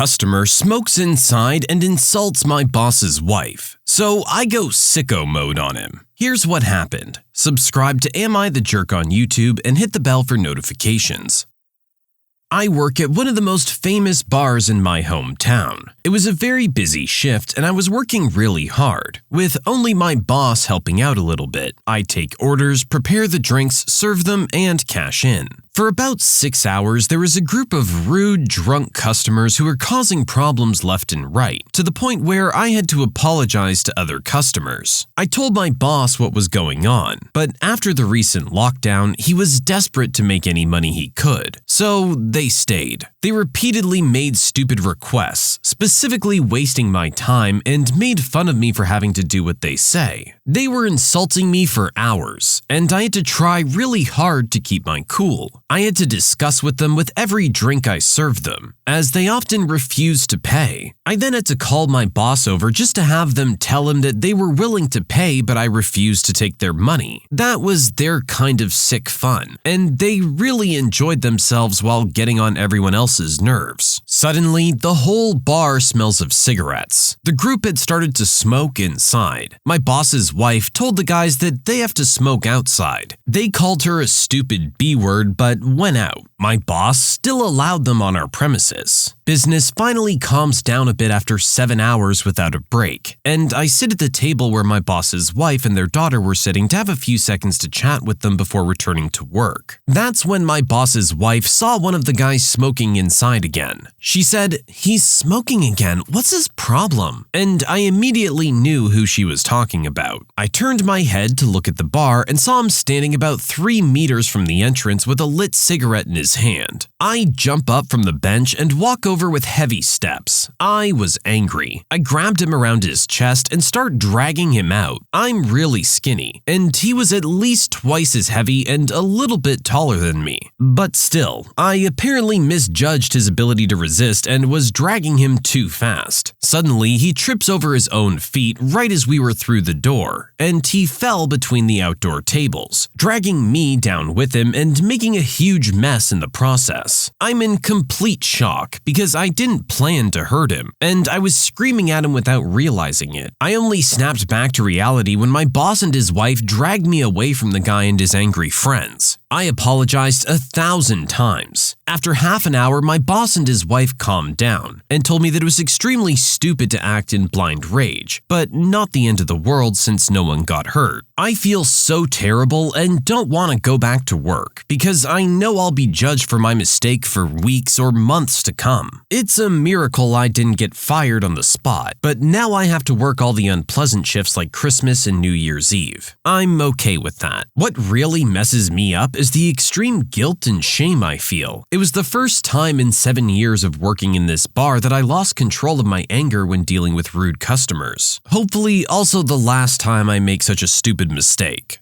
customer smokes inside and insults my boss's wife, so I go sicko mode on him. Here's what happened. Subscribe to Am I the Jerk on YouTube and hit the bell for notifications. I work at one of the most famous bars in my hometown. It was a very busy shift and I was working really hard, with only my boss helping out a little bit. I take orders, prepare the drinks, serve them, and cash in. For about 6 hours, there was a group of rude, drunk customers who were causing problems left and right, to the point where I had to apologize to other customers. I told my boss what was going on, but after the recent lockdown, he was desperate to make any money he could, so they stayed. They repeatedly made stupid requests, specifically wasting my time, and made fun of me for having to do what they say. They were insulting me for hours, and I had to try really hard to keep my cool. I had to discuss with them with every drink I served them, as they often refused to pay. I then had to call my boss over just to have them tell him that they were willing to pay, but I refused to take their money. That was their kind of sick fun, and they really enjoyed themselves while getting on everyone else's nerves. Suddenly, the whole bar smells of cigarettes. The group had started to smoke inside. My boss's wife told the guys that they have to smoke outside. They called her a stupid B-word, but went out. My boss still allowed them on our premises. Business finally calms down a bit after 7 hours without a break, and I sit at the table where my boss's wife and their daughter were sitting to have a few seconds to chat with them before returning to work. That's when my boss's wife saw one of the guys smoking inside again. She said, "He's smoking again, what's his problem?" And I immediately knew who she was talking about. I turned my head to look at the bar and saw him standing about 3 meters from the entrance with a lit cigarette in his hand. I jump up from the bench and walk over with heavy steps. I was angry. I grabbed him around his chest and start dragging him out. I'm really skinny, and he was at least twice as heavy and a little bit taller than me. But still, I apparently misjudged his ability to resist and was dragging him too fast. Suddenly, he trips over his own feet right as we were through the door, and he fell between the outdoor tables, dragging me down with him and making a huge mess in the process. I'm in complete shock because I didn't plan to hurt him, and I was screaming at him without realizing it. I only snapped back to reality when my boss and his wife dragged me away from the guy and his angry friends. I apologized 1,000 times. After half an hour, my boss and his wife calmed down and told me that it was extremely stupid to act in blind rage, but not the end of the world since no one got hurt. I feel so terrible and don't want to go back to work because I know I'll be judged for my mistake for weeks or months to come. It's a miracle I didn't get fired on the spot, but now I have to work all the unpleasant shifts like Christmas and New Year's Eve. I'm okay with that. What really messes me up is the extreme guilt and shame I feel. It was the first time in 7 years of working in this bar that I lost control of my anger when dealing with rude customers. Hopefully also the last time I make such a stupid mistake.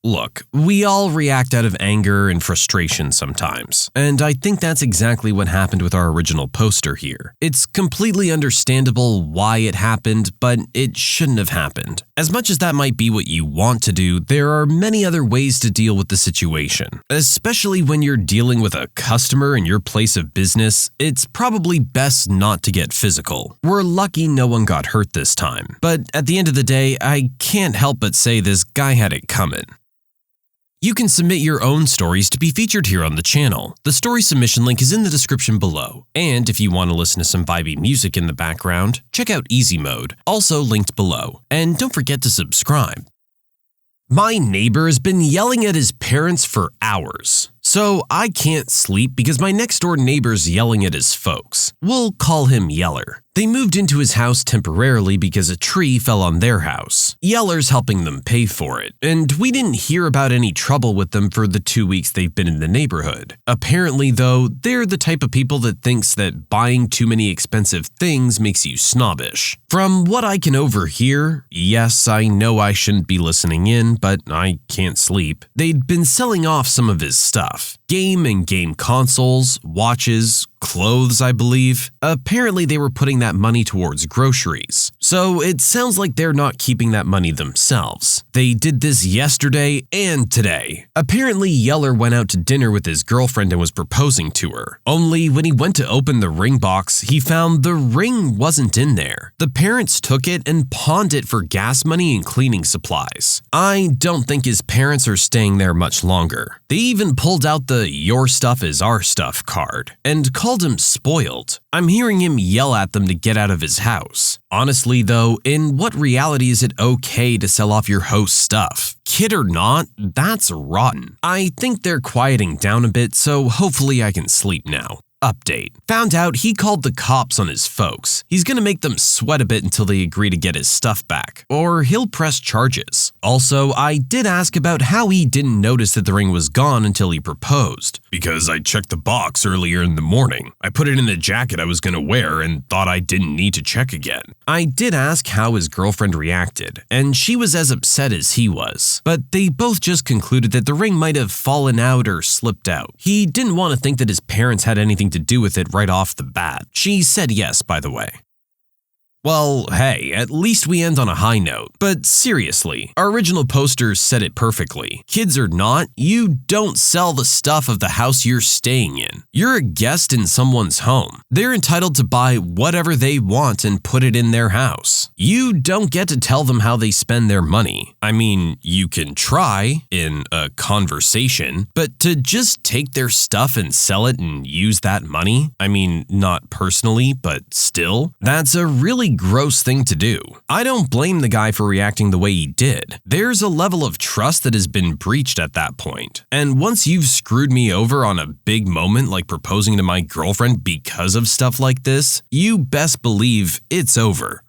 Look, we all react out of anger and frustration sometimes, and I think that's exactly what happened with our original poster here. It's completely understandable why it happened, but it shouldn't have happened. As much as that might be what you want to do, there are many other ways to deal with the situation. Especially when you're dealing with a customer in your place of business, it's probably best not to get physical. We're lucky no one got hurt this time, but at the end of the day, I can't help but say this guy had it coming. You can submit your own stories to be featured here on the channel. The story submission link is in the description below. And if you want to listen to some vibey music in the background, check out easymode, also linked below. And don't forget to subscribe. My neighbor has been yelling at his parents for hours. So I can't sleep because my next door neighbor's yelling at his folks. We'll call him Yeller. They moved into his house temporarily because a tree fell on their house. Yeller's helping them pay for it, and we didn't hear about any trouble with them for the 2 weeks they've been in the neighborhood. Apparently though, they're the type of people that thinks that buying too many expensive things makes you snobbish. From what I can overhear, yes, I know I shouldn't be listening in, but I can't sleep, they'd been selling off some of his stuff. Game and game consoles, watches, clothes, I believe. Apparently they were putting that money towards groceries. So it sounds like they're not keeping that money themselves. They did this yesterday and today. Apparently Yeller went out to dinner with his girlfriend and was proposing to her. Only when he went to open the ring box, he found the ring wasn't in there. The parents took it and pawned it for gas money and cleaning supplies. I don't think his parents are staying there much longer. They even pulled out the "your stuff is our stuff" card and called him spoiled. I'm hearing him yell at them to get out of his house. Honestly though, in what reality is it okay to sell off your host's stuff? Kid or not, that's rotten. I think they're quieting down a bit, so hopefully I can sleep now. Update. Found out he called the cops on his folks. He's gonna make them sweat a bit until they agree to get his stuff back, or he'll press charges. Also, I did ask about how he didn't notice that the ring was gone until he proposed. Because I checked the box earlier in the morning. I put it in the jacket I was gonna wear and thought I didn't need to check again. I did ask how his girlfriend reacted, and she was as upset as he was. But they both just concluded that the ring might have fallen out or slipped out. He didn't want to think that his parents had anything to do with it right off the bat. She said yes, by the way. Well, hey, at least we end on a high note. But seriously, our original posters said it perfectly. Kids or not, you don't sell the stuff of the house you're staying in. You're a guest in someone's home. They're entitled to buy whatever they want and put it in their house. You don't get to tell them how they spend their money. I mean, you can try in a conversation, but to just take their stuff and sell it and use that money, I mean, not personally, but still, that's a really gross thing to do. I don't blame the guy for reacting the way he did. There's a level of trust that has been breached at that point. And once you've screwed me over on a big moment like proposing to my girlfriend because of stuff like this, you best believe it's over.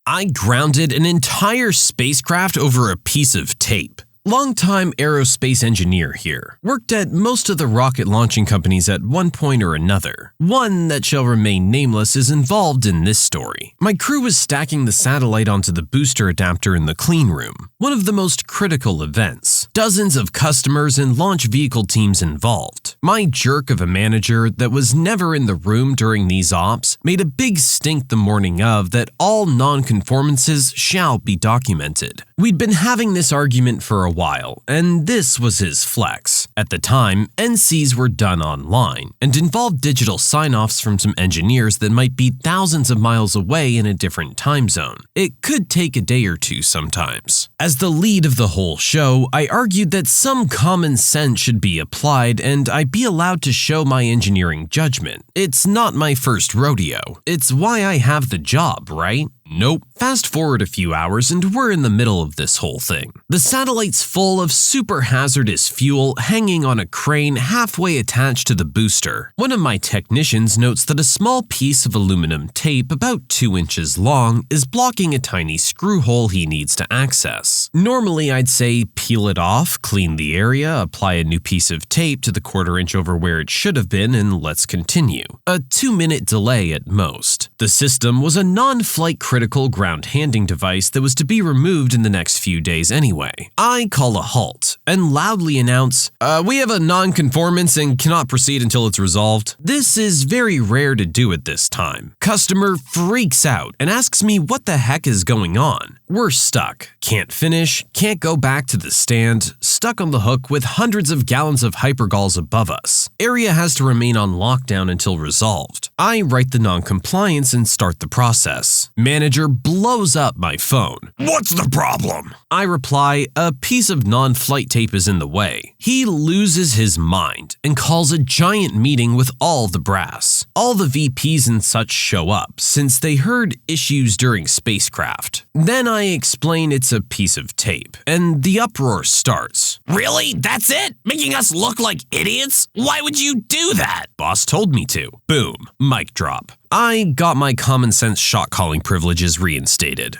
I grounded an entire spacecraft over a piece of tape. Longtime aerospace engineer here. Worked at most of the rocket launching companies at one point or another. One that shall remain nameless is involved in this story. My crew was stacking the satellite onto the booster adapter in the clean room. One of the most critical events. Dozens of customers and launch vehicle teams involved. My jerk of a manager that was never in the room during these ops made a big stink the morning of that all non-conformances shall be documented. We'd been having this argument for a while, and this was his flex. At the time, NCs were done online and involved digital sign-offs from some engineers that might be thousands of miles away in a different time zone. It could take a day or two sometimes. As the lead of the whole show, I argued that some common sense should be applied and I be allowed to show my engineering judgment. It's not my first rodeo. It's why I have the job, right? Nope. Fast forward a few hours and we're in the middle of this whole thing. The satellite's full of super hazardous fuel hanging on a crane halfway attached to the booster. One of my technicians notes that a small piece of aluminum tape about 2 inches long is blocking a tiny screw hole he needs to access. Normally I'd say peel it off, clean the area, apply a new piece of tape to the 1/4 inch over where it should have been, and let's continue. A 2-minute delay at most. The system was a non-flight critical ground handing device that was to be removed in the next few days anyway. I call a halt and loudly announce, we have a non-conformance and cannot proceed until it's resolved. This is very rare to do at this time. Customer freaks out and asks me what the heck is going on. We're stuck. Can't finish, can't go back to the stand, stuck on the hook with hundreds of gallons of hypergalls above us. Area has to remain on lockdown until resolved. I write the non-compliance and start the process. Manager blows up my phone. "What's the problem?" I reply, "A piece of non-flight tape is in the way." He loses his mind and calls a giant meeting with all the brass. All the VPs and such show up since they heard issues during spacecraft. Then I explain it's a piece of tape, and the uproar starts. "Really? That's it? Making us look like idiots? Why would you do that?" "Boss told me to." Boom. Mic drop. I got my common sense shot calling privileges reinstated.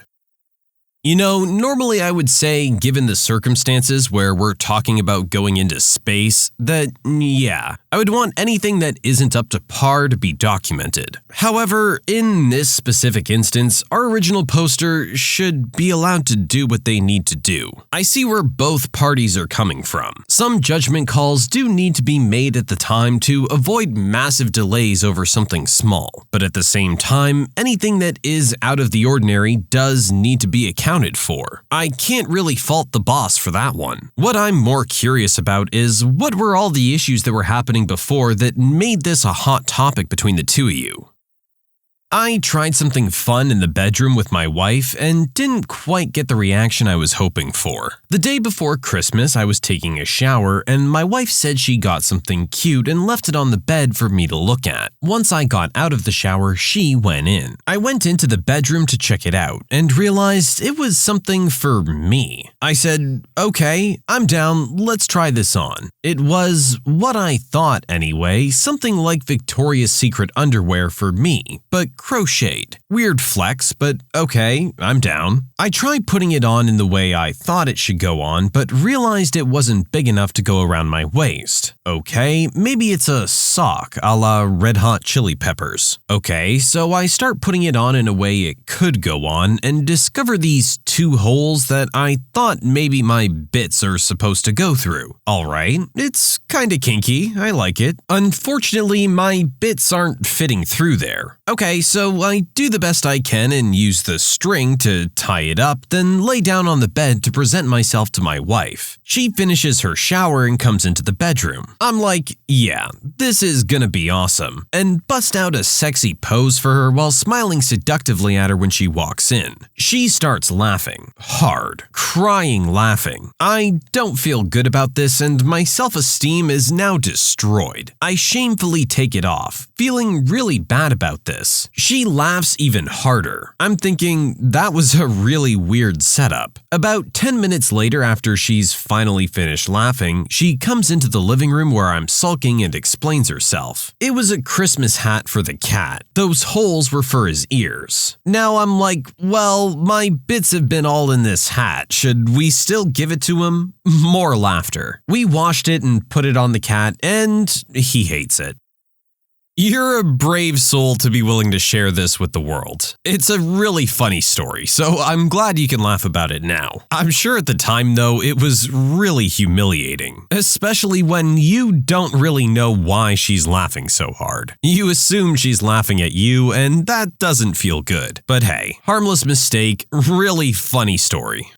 You know, normally I would say, given the circumstances where we're talking about going into space, that yeah, I would want anything that isn't up to par to be documented. However, in this specific instance, our original poster should be allowed to do what they need to do. I see where both parties are coming from. Some judgment calls do need to be made at the time to avoid massive delays over something small, but at the same time, anything that is out of the ordinary does need to be accounted for. I can't really fault the boss for that one. What I'm more curious about is what were all the issues that were happening before that made this a hot topic between the two of you? I tried something fun in the bedroom with my wife and didn't quite get the reaction I was hoping for. The day before Christmas, I was taking a shower and my wife said she got something cute and left it on the bed for me to look at. Once I got out of the shower, she went in. I went into the bedroom to check it out and realized it was something for me. I said, "Okay, I'm down, let's try this on." It was, what I thought anyway, something like Victoria's Secret underwear for me, but crocheted. Weird flex, but okay, I'm down. I tried putting it on in the way I thought it should go on, but realized it wasn't big enough to go around my waist. Okay, maybe it's a sock a la Red Hot Chili Peppers. Okay, so I start putting it on in a way it could go on and discover these two holes that I thought maybe my bits are supposed to go through. Alright, it's kinda kinky, I like it. Unfortunately, my bits aren't fitting through there. Okay, so I do the best I can and use the string to tie it up, then lay down on the bed to present myself to my wife. She finishes her shower and comes into the bedroom. I'm like, yeah, this is gonna be awesome, and bust out a sexy pose for her while smiling seductively at her when she walks in. She starts laughing, hard, crying laughing. I don't feel good about this and my self-esteem is now destroyed. I shamefully take it off, feeling really bad about this. She laughs even harder. I'm thinking that was a really weird setup. About 10 minutes later, after she's finally finished laughing, she comes into the living room where I'm sulking and explains herself. It was a Christmas hat for the cat. Those holes were for his ears. Now I'm like, well, my bits have been all in this hat. Should we still give it to him? More laughter. We washed it and put it on the cat, and he hates it. You're a brave soul to be willing to share this with the world. It's a really funny story, so I'm glad you can laugh about it now. I'm sure at the time, though, it was really humiliating, especially when you don't really know why she's laughing so hard. You assume she's laughing at you, and that doesn't feel good. But hey, harmless mistake, really funny story.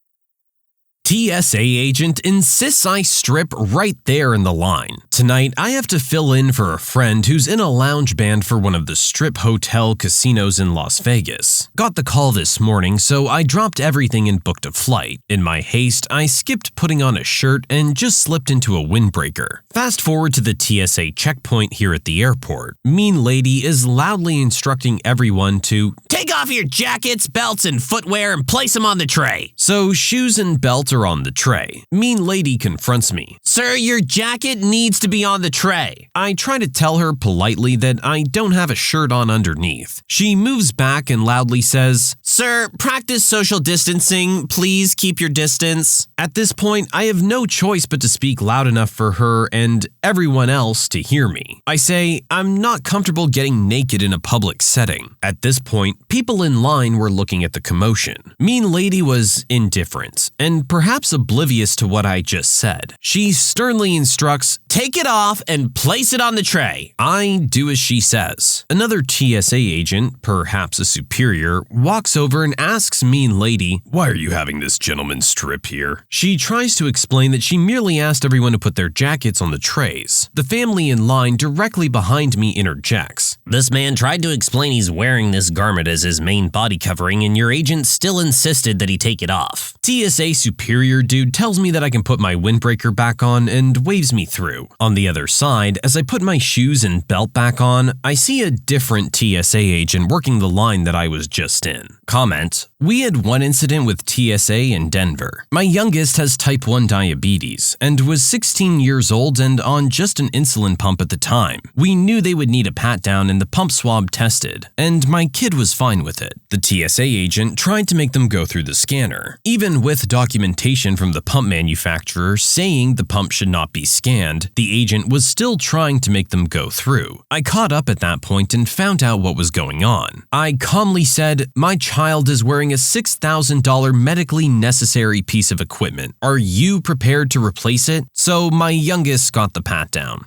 TSA agent insists I strip right there in the line. Tonight, I have to fill in for a friend who's in a lounge band for one of the strip hotel casinos in Las Vegas. Got the call this morning, so I dropped everything and booked a flight. In my haste, I skipped putting on a shirt and just slipped into a windbreaker. Fast forward to the TSA checkpoint here at the airport. Mean lady is loudly instructing everyone to take off your jackets, belts, and footwear and place them on the tray. So shoes and belt are on the tray. Mean lady confronts me. Sir, your jacket needs to be on the tray. I try to tell her politely that I don't have a shirt on underneath. She moves back and loudly says, Sir, practice social distancing. Please keep your distance. At this point, I have no choice but to speak loud enough for her and everyone else to hear me. I say, I'm not comfortable getting naked in a public setting. At this point, people in line were looking at the commotion. Mean lady was indifferent and perhaps oblivious to what I just said. She sternly instructs, take it off and place it on the tray. I do as she says. Another TSA agent, perhaps a superior, walks over and asks mean lady, why are you having this gentleman strip here? She tries to explain that she merely asked everyone to put their jackets on the trays. The family in line directly behind me interjects. This man tried to explain he's wearing this garment as his main body covering and your agent still insisted that he take it off. TSA superior dude tells me that I can put my windbreaker back on and waves me through. On the other side, as I put my shoes and belt back on, I see a different TSA agent working the line that I was just in. Comment, we had one incident with TSA in Denver. My youngest has type 1 diabetes and was 16 years old and on just an insulin pump at the time. We knew they would need a pat down and the pump swab tested, and my kid was fine with it. The TSA agent tried to make them go through the scanner. Even with documentation documentation from the pump manufacturer saying the pump should not be scanned, the agent was still trying to make them go through. I caught up at that point and found out what was going on. I calmly said, "My child is wearing a $6,000 medically necessary piece of equipment. Are you prepared to replace it?" So my youngest got the pat down.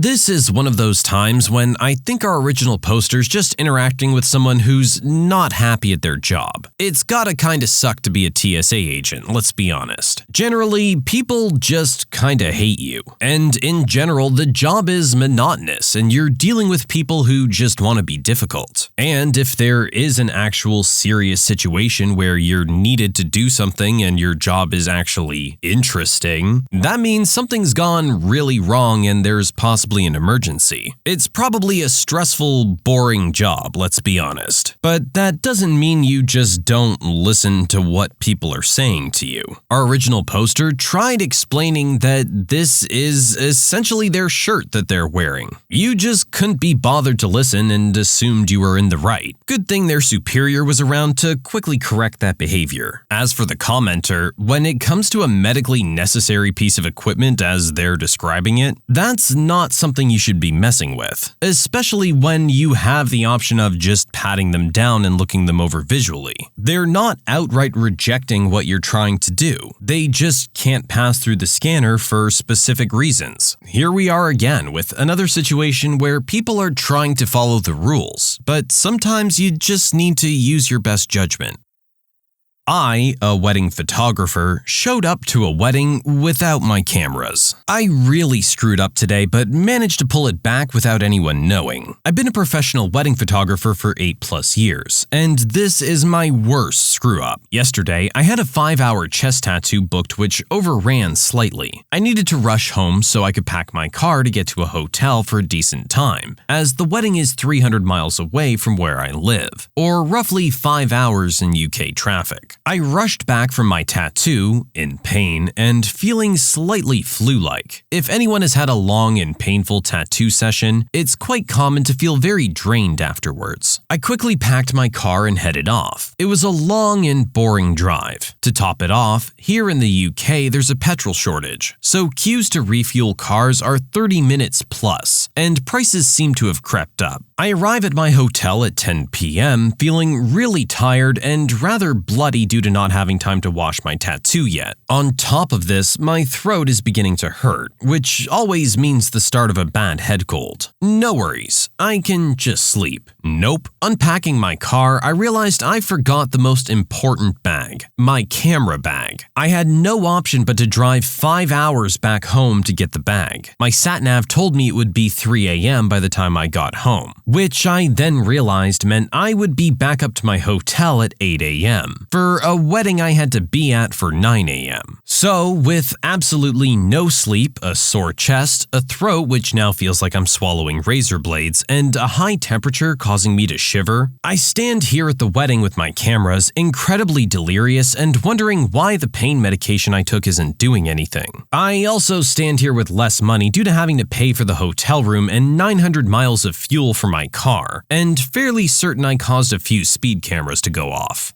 This is one of those times when I think our original poster's just interacting with someone who's not happy at their job. It's gotta kinda suck to be a TSA agent, let's be honest. Generally, people just kinda hate you. And in general, the job is monotonous and you're dealing with people who just want to be difficult. And if there is an actual serious situation where you're needed to do something and your job is actually interesting, that means something's gone really wrong and there's possibly an emergency. It's probably a stressful, boring job, let's be honest. But that doesn't mean you just don't listen to what people are saying to you. Our original poster tried explaining that this is essentially their shirt that they're wearing. You just couldn't be bothered to listen and assumed you were in the right. Good thing their superior was around to quickly correct that behavior. As for the commenter, when it comes to a medically necessary piece of equipment as they're describing it, that's not something you should be messing with, especially when you have the option of just patting them down and looking them over visually. They're not outright rejecting what you're trying to do. They just can't pass through the scanner for specific reasons. Here we are again with another situation where people are trying to follow the rules, but sometimes you just need to use your best judgment. I, a wedding photographer, showed up to a wedding without my cameras. I really screwed up today, but managed to pull it back without anyone knowing. I've been a professional wedding photographer for 8+ years, and this is my worst screw up. Yesterday, I had a 5-hour chest tattoo booked which overran slightly. I needed to rush home so I could pack my car to get to a hotel for a decent time, as the wedding is 300 miles away from where I live, or roughly 5 hours in UK traffic. I rushed back from my tattoo, in pain, and feeling slightly flu-like. If anyone has had a long and painful tattoo session, it's quite common to feel very drained afterwards. I quickly packed my car and headed off. It was a long and boring drive. To top it off, here in the UK there's a petrol shortage, so queues to refuel cars are 30 minutes plus, and prices seem to have crept up. I arrive at my hotel at 10 p.m. feeling really tired and rather bloody due to not having time to wash my tattoo yet. On top of this, my throat is beginning to hurt, which always means the start of a bad head cold. No worries, I can just sleep. Nope. Unpacking my car, I realized I forgot the most important bag, my camera bag. I had no option but to drive 5 hours back home to get the bag. My sat-nav told me it would be 3 a.m. by the time I got home, which I then realized meant I would be back up to my hotel at 8 a.m. for a wedding I had to be at for 9 a.m. So, with absolutely no sleep, a sore chest, a throat which now feels like I'm swallowing razor blades, and a high temperature causing me to shiver, I stand here at the wedding with my cameras, incredibly delirious and wondering why the pain medication I took isn't doing anything. I also stand here with less money due to having to pay for the hotel room and 900 miles of fuel for my car, and fairly certain I caused a few speed cameras to go off.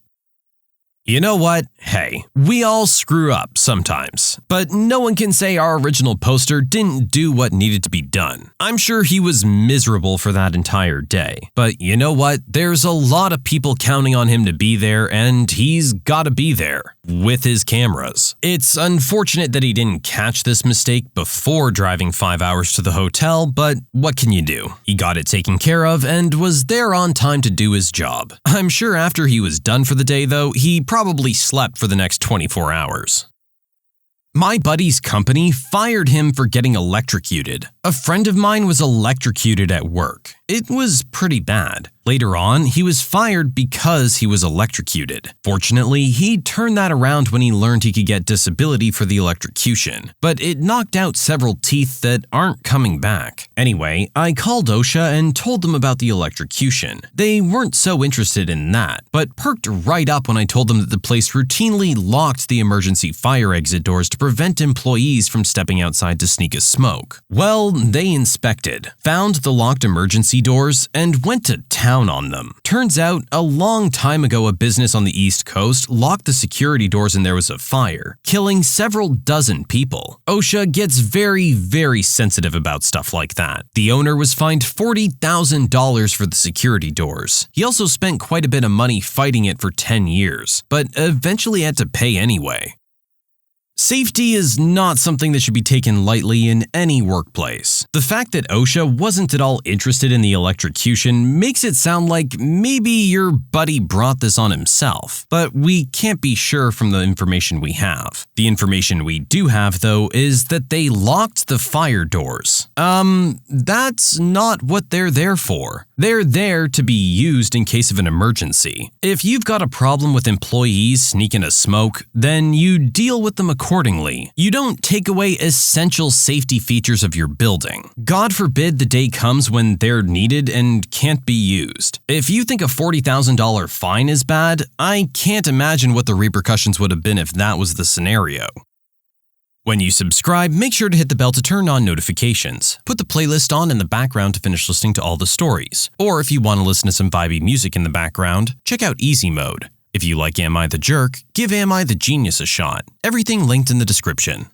You know what? Hey, we all screw up sometimes, but no one can say our original poster didn't do what needed to be done. I'm sure he was miserable for that entire day, but you know what? There's a lot of people counting on him to be there, and he's gotta be there with his cameras. It's unfortunate that he didn't catch this mistake before driving 5 hours to the hotel, but what can you do? He got it taken care of and was there on time to do his job. I'm sure after he was done for the day though, he probably slept for the next 24 hours. My buddy's company fired him for getting electrocuted. A friend of mine was electrocuted at work. It was pretty bad. Later on, he was fired because he was electrocuted. Fortunately, he turned that around when he learned he could get disability for the electrocution, but it knocked out several teeth that aren't coming back. Anyway, I called OSHA and told them about the electrocution. They weren't so interested in that, but perked right up when I told them that the place routinely locked the emergency fire exit doors to prevent employees from stepping outside to sneak a smoke. Well, they inspected, found the locked emergency doors, and went to town down on them. Turns out, a long time ago, a business on the East Coast locked the security doors and there was a fire, killing several dozen people. OSHA gets very sensitive about stuff like that. The owner was fined $40,000 for the security doors. He also spent quite a bit of money fighting it for 10 years, but eventually had to pay anyway. Safety is not something that should be taken lightly in any workplace. The fact that OSHA wasn't at all interested in the electrocution makes it sound like maybe your buddy brought this on himself, but we can't be sure from the information we have. The information we do have, though, is that they locked the fire doors. That's not what they're there for. They're there to be used in case of an emergency. If you've got a problem with employees sneaking a smoke, then you deal with them accordingly. You don't take away essential safety features of your building. God forbid the day comes when they're needed and can't be used. If you think a $40,000 fine is bad, I can't imagine what the repercussions would have been if that was the scenario. When you subscribe, make sure to hit the bell to turn on notifications. Put the playlist on in the background to finish listening to all the stories. Or if you want to listen to some vibey music in the background, check out Easy Mode. If you like Am I the Jerk, give Am I the Genius a shot. Everything linked in the description.